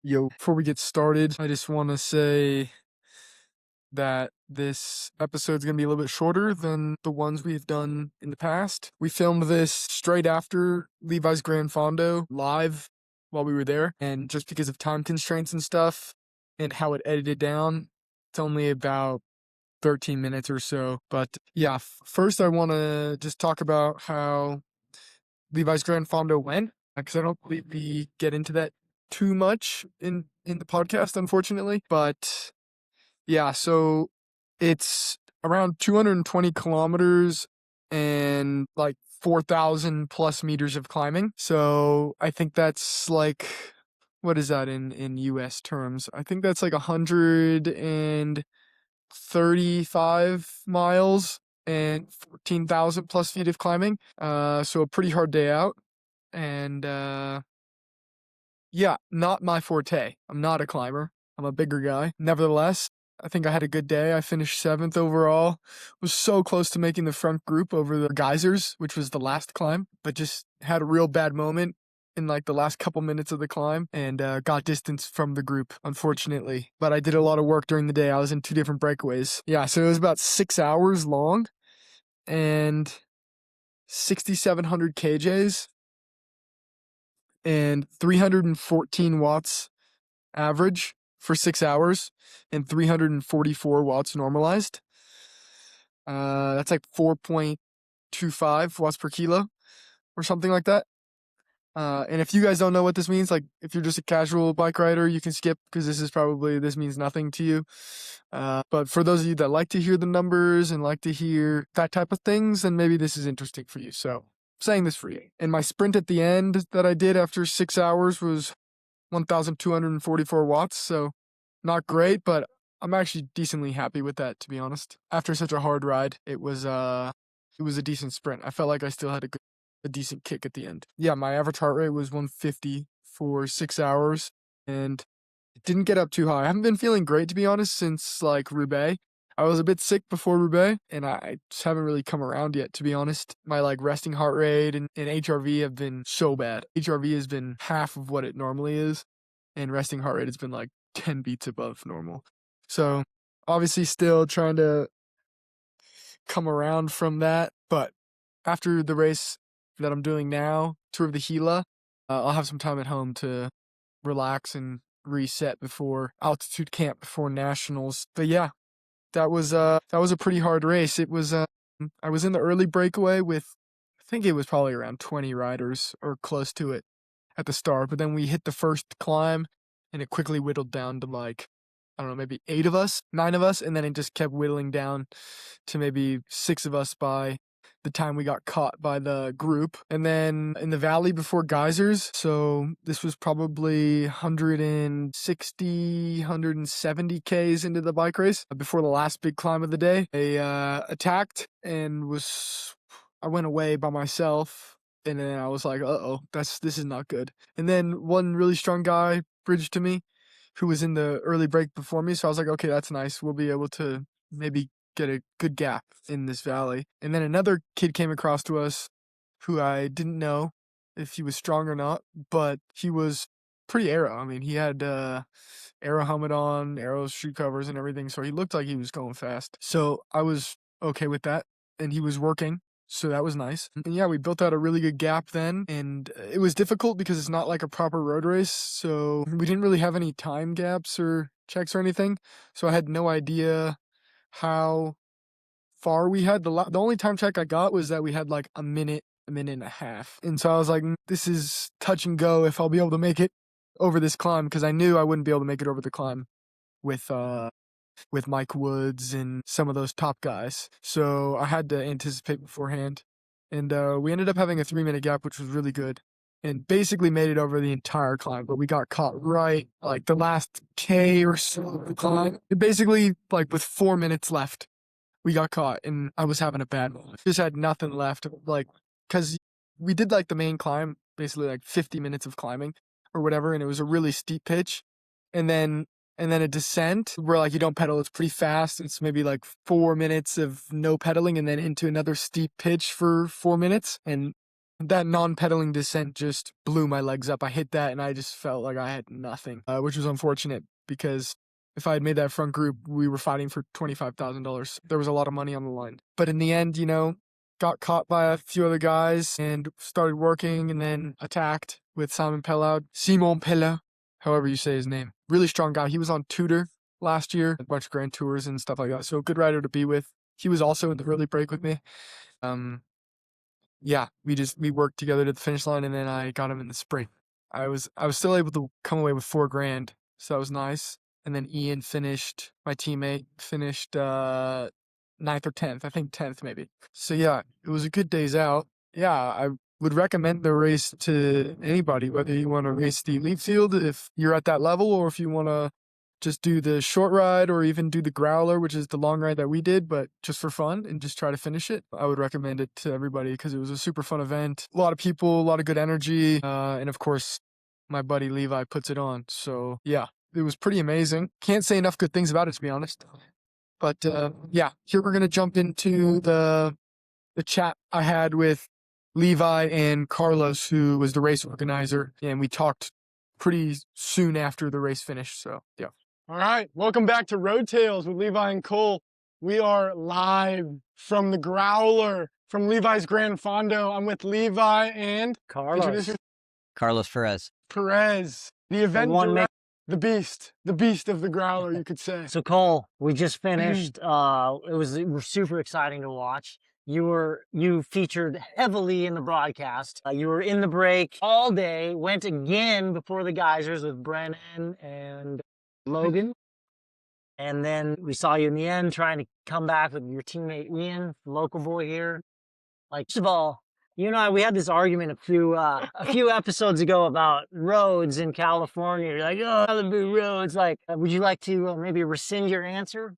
Yo, before we get started, I just want to say that this episode's going to be a little bit shorter than the ones we've done in the past. We filmed this straight after Levi's Gran Fondo live while we were there, and just because of time constraints and stuff and how it edited down, it's only about 13 minutes or so. But yeah, first I want to just talk about how Levi's Gran Fondo went, because I don't believe we get into that too much in the podcast, unfortunately. But yeah, so it's around 220 kilometers and like 4,000 plus meters of climbing. So I think that's like, what is that in US terms? I think that's like 135 miles and 14,000 plus feet of climbing. So a pretty hard day out. And yeah, not my forte. I'm not a climber. I'm a bigger guy. Nevertheless, I think I had a good day. I finished 7th overall. Was so close to making the front group over the geysers, which was the last climb, but just had a real bad moment in like the last couple minutes of the climb and got distance from the group, unfortunately. But I did a lot of work during the day. I was in 2 different breakaways. Yeah, so it was about 6 hours long and 6,700 kJs and 314 watts average for 6 hours and 344 watts normalized. That's like 4.25 watts per kilo or something like that. And if you guys don't know what this means, like if you're just a casual bike rider, you can skip because this means nothing to you. But for those of you that like to hear the numbers and like to hear that type of things, then maybe this is interesting for you. So I'm saying this for you. And my sprint at the end that I did after 6 hours was 1,244 watts. So not great, but I'm actually decently happy with that, to be honest. After such a hard ride, it was a decent sprint. I felt like I still had a decent kick at the end. Yeah, my average heart rate was 150 for 6 hours, and it didn't get up too high. I haven't been feeling great, to be honest, since like Roubaix. I was a bit sick before Roubaix, and I just haven't really come around yet, to be honest. My like resting heart rate and HRV have been so bad. HRV has been half of what it normally is, and resting heart rate has been like 10 beats above normal. So obviously still trying to come around from that, but after the race that I'm doing now, Tour of the Gila, I'll have some time at home to relax and reset before altitude camp before nationals. But yeah, that was a pretty hard race. It was I was in the early breakaway with, I think it was probably around 20 riders or close to it at the start, but then we hit the first climb and it quickly whittled down to like, I don't know, maybe 8 of us, 9 of us, and then it just kept whittling down to maybe 6 of us by the time we got caught by the group. And then in the valley before geysers, so this was probably 160, 170 Ks into the bike race before the last big climb of the day. They attacked and I went away by myself. And then I was like, uh-oh, this is not good. And then one really strong guy bridged to me who was in the early break before me. So I was like, okay, that's nice. We'll be able to maybe get a good gap in this valley. And then another kid came across to us who I didn't know if he was strong or not, but he was pretty aero. I mean, he had aero helmet on, aero shoe covers and everything. So he looked like he was going fast. So I was okay with that. And he was working. So that was nice. And yeah, we built out a really good gap then. And it was difficult because it's not like a proper road race. So we didn't really have any time gaps or checks or anything. So I had no idea how far we had. The only time check I got was that we had like a minute and a half. And so I was like, this is touch and go if I'll be able to make it over this climb, because I knew I wouldn't be able to make it over the climb with Mike Woods and some of those top guys. So I had to anticipate beforehand. And we ended up having a 3-minute gap, which was really good. And basically made it over the entire climb, but we got caught right like the last K or so of the climb. Basically, like with 4 minutes left, we got caught, and I was having a bad moment. Just had nothing left, like, because we did like the main climb, basically like 50 minutes of climbing or whatever, and it was a really steep pitch. And then a descent where like you don't pedal, it's pretty fast. It's maybe like 4 minutes of no pedaling and then into another steep pitch for 4 minutes. And that non-pedaling descent just blew my legs up. I hit that and I just felt like I had nothing, which was unfortunate because if I had made that front group, we were fighting for $25,000. There was a lot of money on the line. But in the end, got caught by a few other guys and started working and then attacked with Simon Pelloud, however you say his name. Really strong guy. He was on Tudor last year, a bunch of Grand Tours and stuff like that. So a good rider to be with. He was also in the early break with me. Yeah, we worked together to the finish line, and then I got him in the sprint. I was still able to come away with $4,000, so that was nice. And then my teammate finished 9th or 10th, I think 10th maybe. So yeah, it was a good days out. Yeah, I would recommend the race to anybody, whether you want to race the elite field if you're at that level, or if you want to just do the short ride or even do the growler, which is the long ride that we did, but just for fun and just try to finish it. I would recommend it to everybody because it was a super fun event. A lot of people, a lot of good energy. And of course, my buddy Levi puts it on. So yeah, it was pretty amazing. Can't say enough good things about it, to be honest. But yeah, here we're going to jump into the chat I had with Levi and Carlos, who was the race organizer. And we talked pretty soon after the race finished. So yeah. All right, welcome back to Road Tales with Levi and Cole. We are live from the Growler, from Levi's Gran Fondo. I'm with Levi and Carlos Perez. The event director, the beast of the Growler, you could say. So Cole, we just finished. It was super exciting to watch. You featured heavily in the broadcast. You were in the break all day. Went again before the geysers with Brennan and Logan. And then we saw you in the end trying to come back with your teammate Ian, local boy here. Like, first of all, you and I, we had this argument a few episodes ago about roads in California. You're like, oh, Malibu roads. Like, would you like to maybe rescind your answer?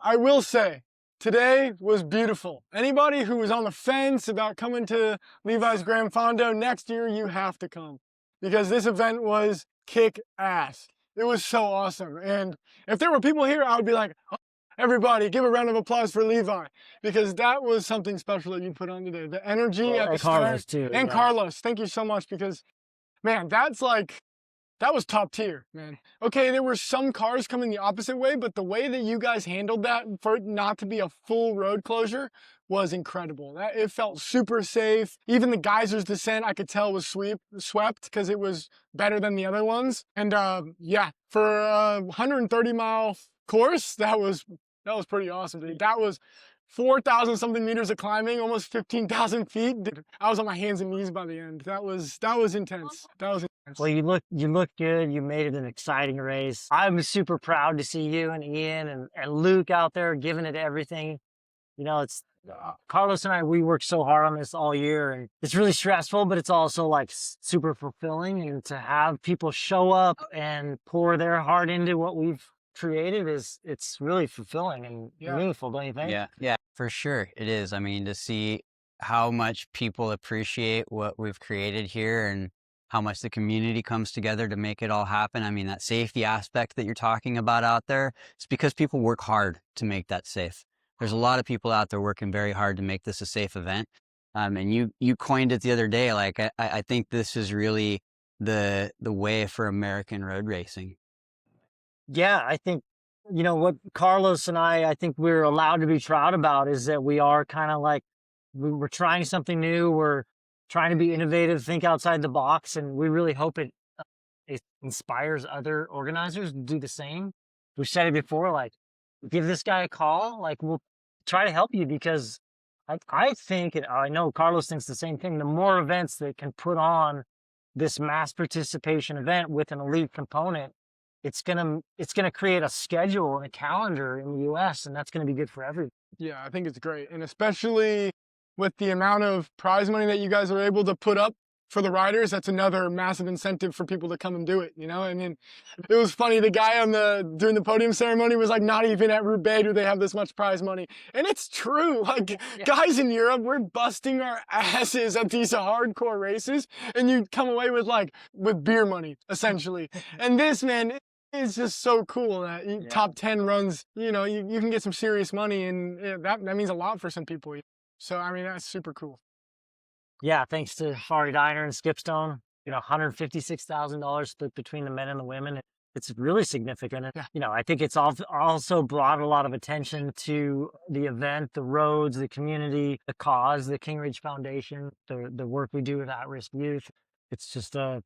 I will say, today was beautiful. Anybody who was on the fence about coming to Levi's Gran Fondo, next year you have to come. Because this event was kick ass. It was so awesome. And if there were people here, I would be like, oh, everybody, give a round of applause for Levi. Because that was something special that you put on today. The energy at the start. Carlos too. And yeah. Carlos, thank you so much because, man, that was top tier, man. Okay, there were some cars coming the opposite way, but the way that you guys handled that for it not to be a full road closure was incredible. It felt super safe. Even the geysers descent, I could tell was swept because it was better than the other ones. And yeah, for a 130-mile course, that was pretty awesome, dude. That was 4,000 something meters of climbing, almost 15,000 feet. I was on my hands and knees by the end. That was intense. Well, you look good. You made it an exciting race. I'm super proud to see you and Ian and Luke out there giving it everything. You know, it's Carlos and I, we worked so hard on this all year, and it's really stressful, but it's also like super fulfilling. And to have people show up and pour their heart into what we've created it's really fulfilling and meaningful, don't you think? Yeah, for sure it is. I mean, to see how much people appreciate what we've created here and how much the community comes together to make it all happen. I mean, that safety aspect that you're talking about out there, it's because people work hard to make that safe. There's a lot of people out there working very hard to make this a safe event. And you coined it the other day. Like, I think this is really the way for American road racing. Yeah, I think, you know, what Carlos and I think we're allowed to be proud about is that we are kind of like, we're trying something new. We're trying to be innovative, think outside the box. And we really hope it inspires other organizers to do the same. We've said it before, like, give this guy a call. Like, we'll try to help you because I think, and I know Carlos thinks the same thing, the more events that can put on this mass participation event with an elite component, it's gonna create a schedule and a calendar in the US, and that's gonna be good for everyone. Yeah, I think it's great. And especially with the amount of prize money that you guys are able to put up for the riders, that's another massive incentive for people to come and do it, you know? I mean, it was funny, the guy during the podium ceremony was like, not even at Roubaix do they have this much prize money. And it's true, like, guys in Europe, we're busting our asses at these hardcore races, and you come away with beer money, essentially. And this, man, it's just so cool that top 10 runs, you know, you can get some serious money, and that means a lot for some people. So, I mean, that's super cool. Yeah, thanks to Fari Diner and Skipstone, $156,000 split between the men and the women. It's really significant. And, Yeah. I think it's also brought a lot of attention to the event, the roads, the community, the cause, the King Ridge Foundation, the work we do with at-risk youth. It's just a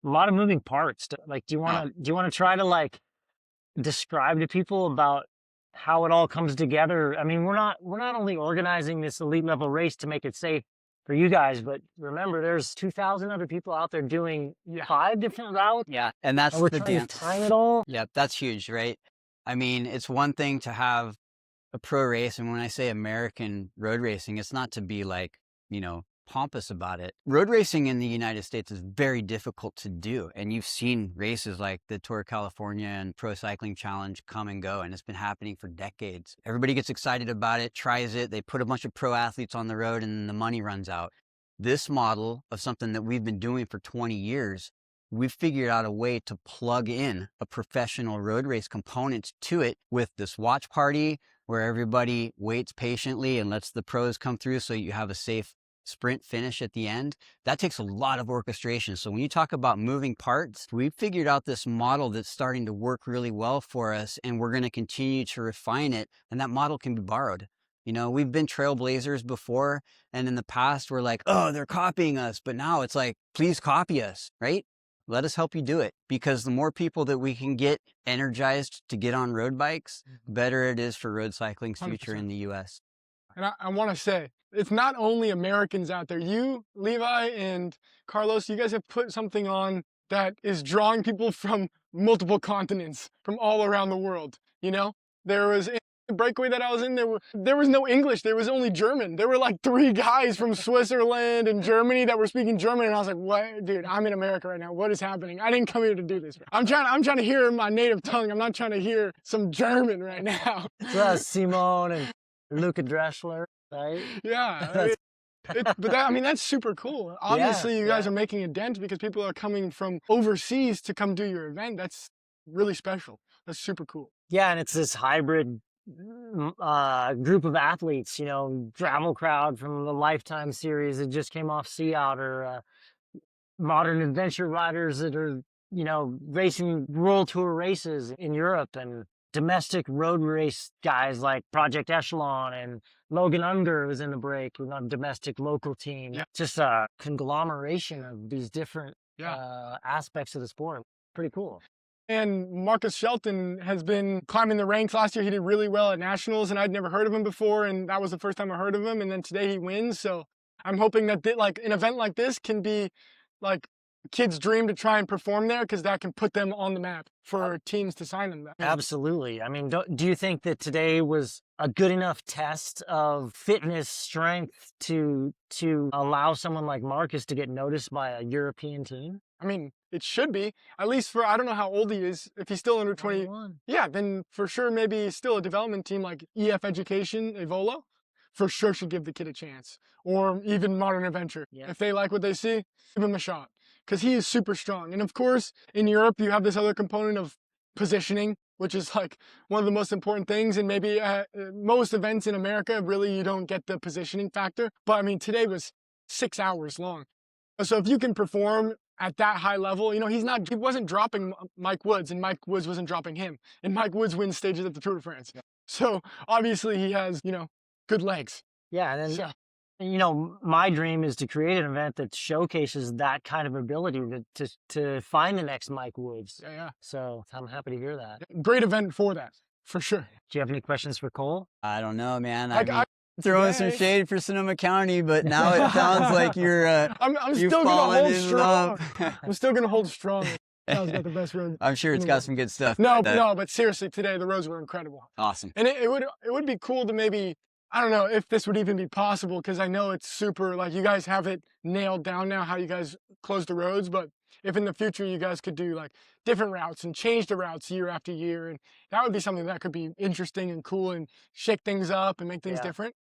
lot of moving parts. Like, do you want to try to like describe to people about how it all comes together? I mean, we're not only organizing this elite level race to make it safe for you guys, but remember, there's 2,000 other people out there doing 5 different routes. Yeah, and that's And we're the trying dance. to time it all. Yeah, that's huge, right? I mean, it's one thing to have a pro race, and when I say American road racing, it's not to be like, pompous about it. Road racing in the United States is very difficult to do, and you've seen races like the Tour of California and Pro Cycling Challenge come and go, and it's been happening for decades. Everybody gets excited about it, tries it, they put a bunch of pro athletes on the road, and then the money runs out. This model of something that we've been doing for 20 years, we've figured out a way to plug in a professional road race component to it with this watch party where everybody waits patiently and lets the pros come through so you have a safe sprint finish at the end. That takes a lot of orchestration. So when you talk about moving parts, we've figured out this model that's starting to work really well for us, and we're going to continue to refine it. And that model can be borrowed. We've been trailblazers before, and in the past we're like, oh, they're copying us. But now it's like, please copy us, right? Let us help you do it, because the more people that we can get energized to get on road bikes, the better it is for road cycling's future 100%. in the US. And I want to say, it's not only Americans out there. You, Levi, and Carlos, you guys have put something on that is drawing people from multiple continents, from all around the world. There was the breakaway that I was in, there was no English, there was only German. There were like 3 guys from Switzerland and Germany that were speaking German, and I was like, what? Dude, I'm in America right now. What is happening? I didn't come here to do this. I'm trying to hear my native tongue. I'm not trying to hear some German right now. So Simone and Luca Dreschler, right? Yeah. That's super cool. Obviously, you guys are making a dent because people are coming from overseas to come do your event. That's really special. That's super cool. Yeah, and it's this hybrid group of athletes, travel crowd from the Lifetime series that just came off Sea Otter, modern adventure riders that are, racing World Tour races in Europe, and domestic road race guys like Project Echelon, and Logan Unger was in the break with a domestic local team. Yeah. Just a conglomeration of these different aspects of the sport. Pretty cool. And Marcus Shelton has been climbing the ranks. Last year he did really well at nationals, and I'd never heard of him before, and that was the first time I heard of him. And then today he wins. So I'm hoping that an event like this can be like a kid's dream to try and perform there, because that can put them on the map for teams to sign them. Absolutely. I mean, do you think that today was a good enough test of fitness strength to allow someone like Marcus to get noticed by a European team? I mean, it should be, at least for, I don't know how old he is. If he's still under 20, 21. Yeah, then for sure, maybe still a development team like EF Education, Evola, for sure should give the kid a chance. Or even Modern Adventure. Yeah. If they like what they see, give him a shot. Because he is super strong. And of course, in Europe, you have this other component of positioning, which is like one of the most important things. And maybe at most events in America, really, you don't get the positioning factor. But I mean, today was 6 hours long. So if you can perform at that high level, he wasn't dropping Mike Woods, and Mike Woods wasn't dropping him. And Mike Woods wins stages at the Tour de France. Yeah. So obviously he has, good legs. Yeah, and then, my dream is to create an event that showcases that kind of ability to find the next Mike Woods. Yeah. So I'm happy to hear that. Great event for that, for sure. Do you have any questions for Cole? I don't know, man. I throwing some shade for Sonoma County, but now it sounds like you're I'm you've still gonna fallen hold in strong. love. I'm still gonna hold strong. Sounds got the best road. I'm sure it's got some good stuff. No, but seriously, today the roads were incredible. Awesome. And it would be cool to maybe, I don't know if this would even be possible, because I know it's super, like, you guys have it nailed down now how you guys close the roads, but if in the future you guys could do like different routes and change the routes year after year, and that would be something that could be interesting and cool and shake things up and make things different.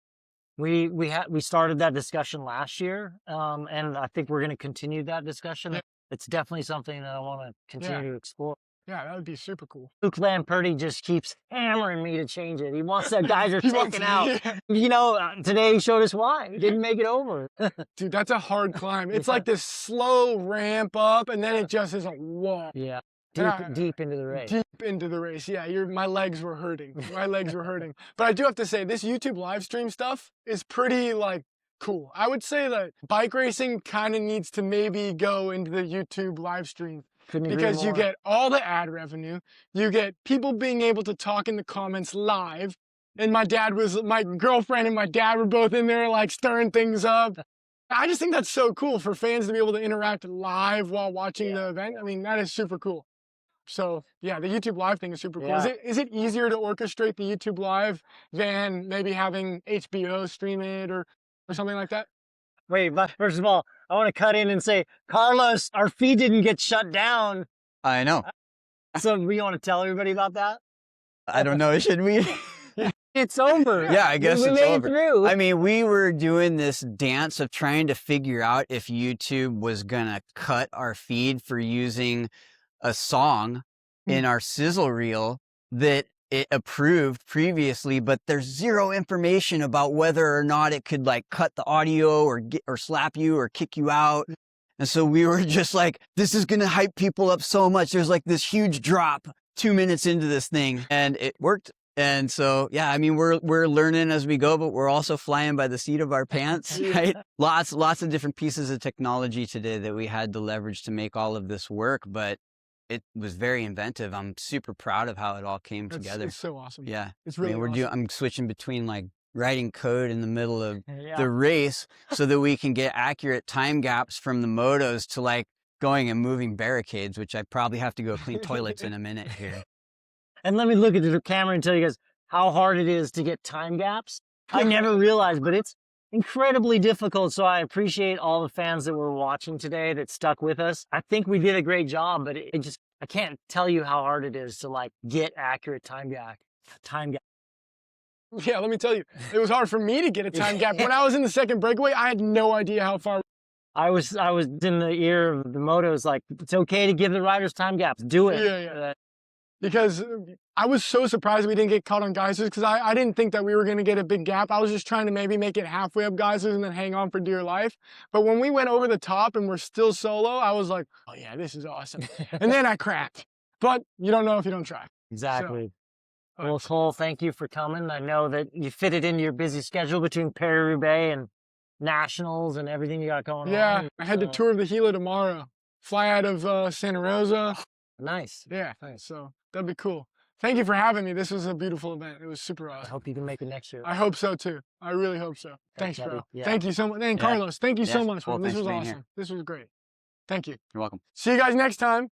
We started that discussion last year, and I think we're going to continue that discussion. Yeah. It's definitely something that I want to continue to explore. Yeah, that would be super cool. Luke Lamperti just keeps hammering me to change it. He wants that guys are He wants- taken out. yeah. You know, today he showed us why. He didn't make it over. Dude, that's a hard climb. It's Yeah. like this slow ramp up, and then it just is a wall. Yeah. And Deep into the race. Deep into the race. Yeah, my legs were hurting. My legs were hurting. But I do have to say, this YouTube live stream stuff is pretty, like, cool. I would say that bike racing kind of needs to maybe go into the YouTube live stream. Couldn't agree Because you more. get all the ad revenue, you get people being able to talk in the comments live, and my girlfriend and my dad were both in there like stirring things up. I just think that's so cool for fans to be able to interact live while watching the event. I mean, that is super cool. So yeah, the YouTube live thing is super cool. Yeah. Is it easier to orchestrate the YouTube live than maybe having HBO stream it or something like that? Wait, but first of all, I want to cut in and say, Carlos, our feed didn't get shut down. I know. So we want to tell everybody about that? I don't know. Should we? It's over. Yeah, I guess we it's made over. it through. I mean, we were doing this dance of trying to figure out if YouTube was gonna cut our feed for using a song in our sizzle reel that it approved previously, but there's zero information about whether or not it could like cut the audio or slap you or kick you out. And so we were just like, this is gonna hype people up so much. There's like this huge drop 2 minutes into this thing, and it worked. And so, yeah, I mean, we're learning as we go, but we're also flying by the seat of our pants, right? Lots of different pieces of technology today that we had to leverage to make all of this work, but it was very inventive. I'm super proud of how it all came together. It's so awesome. Yeah. It's I really mean, awesome. I'm switching between like writing code in the middle of Yeah. the race so that we can get accurate time gaps from the motos to like going and moving barricades, which I probably have to go clean toilets in a minute here. And let me look at the camera and tell you guys how hard it is to get time gaps. I never realized, but it's incredibly difficult. So I appreciate all the fans that were watching today that stuck with us. I think we did a great job, but I can't tell you how hard it is to like get accurate time gap. Yeah, let me tell you, it was hard for me to get a time gap. When I was in the second breakaway, I had no idea how far. I was in the ear of the motos like, it's okay to give the riders time gaps. Do it. Yeah. Because I was so surprised we didn't get caught on geysers because I didn't think that we were going to get a big gap. I was just trying to maybe make it halfway up geysers and then hang on for dear life. But when we went over the top and we're still solo, I was like, oh yeah, this is awesome. And then I cracked. But you don't know if you don't try. Exactly. Well, Cole, thank you for coming. I know that you fit it into your busy schedule between Paris-Roubaix and nationals and everything you got going on. Yeah, I had the So, tour of the Gila tomorrow. Fly out of Santa Rosa. Nice. Yeah, so that'd be cool. Thank you for having me. This was a beautiful event. It was super I awesome. hope you can make it next year. I hope so too. I really hope so. Thanks, buddy. bro. Yeah. Thank you so much. And Yeah. Carlos, thank you so Yeah. much, Well, man. This thanks was for being here. awesome. This was great. Thank you. You're welcome. See you guys next time.